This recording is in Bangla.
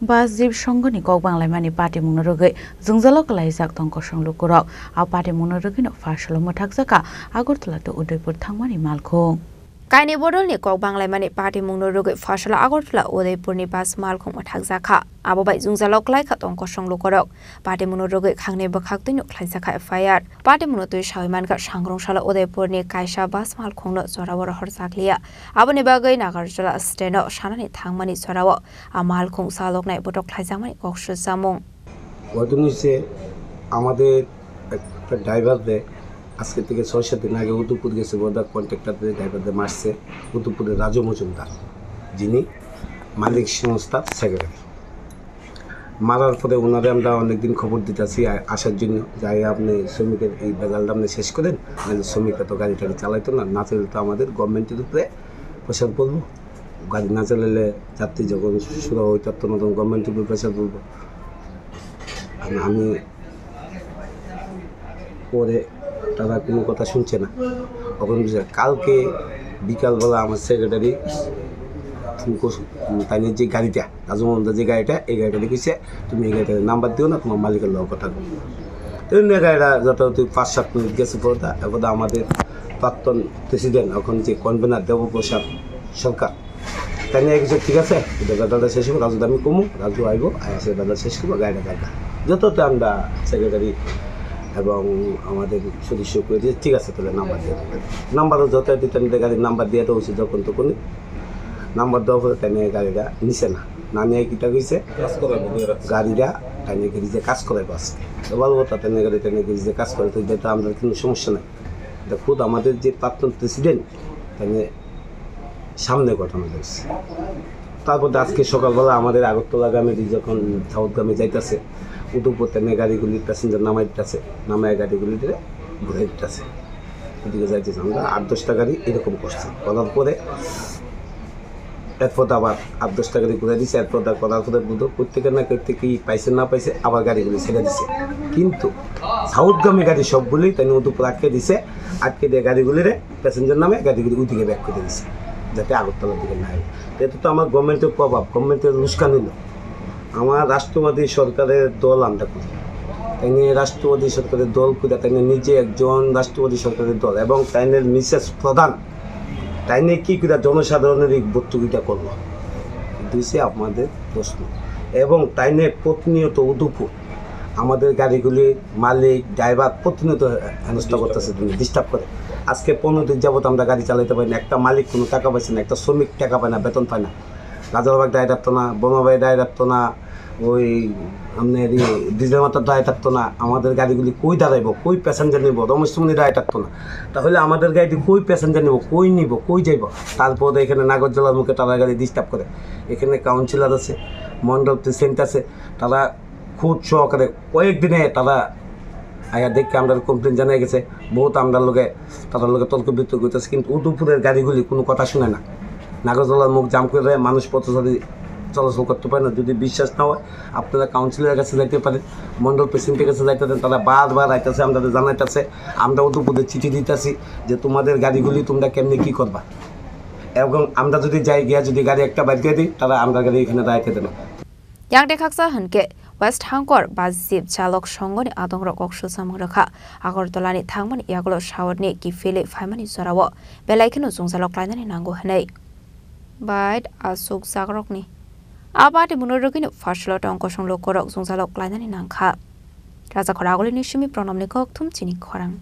Bazib Shongoni Kok Banglaimani Party Munorugi, Zungzalok Laizak Tongko Shonglukurok, our Party Munorugi no Fashalo Motakzaka, Agortula to Udaypur Thangmani Malkhung. Kaini bodol ni Kok Banglaimani Party Munorugi Fashala Agortula Udaypur ni Bas Malkhung Motakzaka, Abobai Zungzalok Laika Tongko Shonglukurok, Party Munorugi Kangni Bakaktu Klaizaka FIR, Party Munotu Shawiman Gat Shangrong Shala Udaypur ni Kaisha Bas Malkhung no Zorawara Horsaklia, Abani Bagai Nagarjala Steno Shanani Thangmani Zorawa, Amalkhung Salok Night Bodok Klaizamani Kokshu Samung. Wadunise Amade driver de আজকে থেকে ৬-৭ দিন আগে উদয়পুর গেছে বোর্ডার কন্ট্রাক্টরদের ড্রাইভারদের মারছে উদয়পুরের রাজু মজুমদার যিনি মালিক সংস্থার সেক্রেটারি মারার পরে ওনারে আমরা অনেকদিন খবর দিতেছি আসার জন্য যাই আপনি শ্রমিকের এই বেজালটা আপনি শেষ করেন মানে শ্রমিকরা তো গাড়ি টাড়ি চালাইতো না না চালালে তো আমাদের গভর্নমেন্টের উপরে প্রেশার পড়বো গাড়ি না চালালে যাত্রী যখন শুরু হইতো তখন গভর্নমেন্টের উপরে প্রেশার পড়বো আমি পরে তারা কোনো কথা শুনছে না তখন কালকে বিকালবেলা আমার সেক্রেটারি তাই যে গাড়িটা রাজমোহনদার যে গাড়িটা এই গাড়িটা দেখেছে তুমি এই গাড়িটার নাম্বার দিও না তোমার মালিকের লোক কথা বলবো তো গাড়িটা যথাযথ ৫-৭ মিনিট গেছে পরে এখন আমাদের প্রাক্তন প্রেসিডেন্ট এখন যে কনভেনার দেবপ্রসাদ সরকার তাই নিয়ে কিছু ঠিক আছে বেদাটা শেষ হবো রাজু দামি কমু রাজু আইব সে বেদা শেষ করবো গাড়িটা দেখা যতটা আমরা সেক্রেটারি এবং আমাদের সদস্য করে দিয়ে ঠিক আছে তাহলে নাম্বার দিয়ে দেবেন নাম্বারও যত দিতে গাড়ির নাম্বার দিয়ে দেওয়া উচিত যখন তখন নাম্বার দেওয়ার পরে তাই নিয়ে গাড়িটা নিছে না নিয়ে কীটা গেছে গাড়িটা তাই নিয়ে গেছে কাজ করাইবো আজকে বলবো তাই নিয়ে গাড়ি তাই নিয়ে গেছে কাজ করে তো যেটা আমাদের কোনো সমস্যা নেই এটা খুদ আমাদের যে প্রাক্তন প্রেসিডেন্ট তাই নিয়ে সামনে ঘটনা দেখছে তারপর আজকে সকালবেলা আমাদের আগরতলাগামী যখন সাউথগামী যাইতেছে উদয়পুর তেমনি গাড়িগুলির প্যাসেঞ্জার নামাই দিতেছে নামায় গাড়িগুলিতে ঘুরে দিতেছে এদিকে যাইতেছে আমরা ৮-১০টা গাড়ি এরকম করছি করার পরে এরপর আবার ৮-১০টা গাড়ি ঘুরে দিচ্ছে এরপর করার পরে প্রত্যেকের না প্রত্যেকেই পাইছে না পাইছে আবার গাড়িগুলি ছেড়ে দিছে কিন্তু সাউথগামী গাড়ি সবগুলি তাই উদয়পুর আটকে দিছে আটকে দিয়ে গাড়িগুলিরে প্যাসেঞ্জার নামে গাড়িগুলি ওইদিকে ব্যাক করে দিছে যাতে আগরতলার দিকে না হয় এটা তো আমার গভর্নমেন্টের প্রভাব গভর্নমেন্টের লুস্কানি না আমার রাষ্ট্রবাদী সরকারের দল আমরা করি তাই নিয়ে রাষ্ট্রবাদী সরকারের দল করে তাই নিজে একজন রাষ্ট্রবাদী সরকারের দল এবং তাইনের মিসেস প্রধান তাই নিয়ে কী করে জনসাধারণের এই ভর্তুকিটা করলো দিয়েছে আমাদের প্রশ্ন এবং তাই নিয়ে প্রতিনিয়ত উদয়পুর আমাদের গাড়িগুলি মালিক ড্রাইভার প্রতিনিয়ত হেনস্থা করতেছে ডিস্টার্ব করে আজকে ১৫ দিন যাবত আমরা গাড়ি চালাতে পারি না একটা মালিক কোনো টাকা পাইছে না একটা শ্রমিক টাকা পায় না বেতন পায় না রাজারবাগ দায় থাকতো না বোমাবাই দায় থাকতো না ওই আপনার ডিজেল মাতার দায় থাকতো না আমাদের গাড়িগুলি কই দাঁড়াইব কই প্যাসেঞ্জার নিব রমেশমণি দায় থাকতো না তাহলে আমাদের গাড়িটি কই প্যাসেঞ্জার নিব কই নিব কই যাইব তারপরে এখানে নাগরজলার মুখে তারা গাড়ি ডিস্টার্ব করে এখানে কাউন্সিলর আছে মন্ডল প্রেসিডেন্ট আছে তারা খুব সহকারে কয়েকদিনে তারা আগে দেখে আমরা কমপ্লেন জানাই গেছে বহুত আমরা লোকে তাদের লোকে তর্ক বিতর্ক করতেছে কিন্তু উদয়পুরের গাড়িগুলি কোনো কথা শুনে না নাগরজলার মুখ জাম করে মানুষ পথচারী চলাচল করতে পারে না যদি বিশ্বাস না হয় আপনারা কাউন্সিলরের কাছে যাইতে পারেন মন্ডল প্রেসিডেন্টের কাছে যাইতে পারেন তারা বারবার আইতেছে আমাদের জানাইতেছে আমরা উদয়পুরের চিঠি দিতেছি যে তোমাদের গাড়িগুলি তোমরা কেমনি কী করবা এবং আমরা যদি যাই গিয়া যদি গাড়ি একটা বাইর করে দিই তারা আমরা গাড়ি এখানে দাঁড়াইতে দেবে yang dekaksa hanke West Hangkor bazib chalok shongoni adongra kokshu samungraka agortolani thangmani yaglo shawarni ki fele faimani zorawo belaikeno zungzalok lainani nango hanai bait asuk zagrokni abati munorogini fashlo tongko songlok korok zungzalok lainani nangkha raja khoragoli nishimi pronomni kok thum chini khorang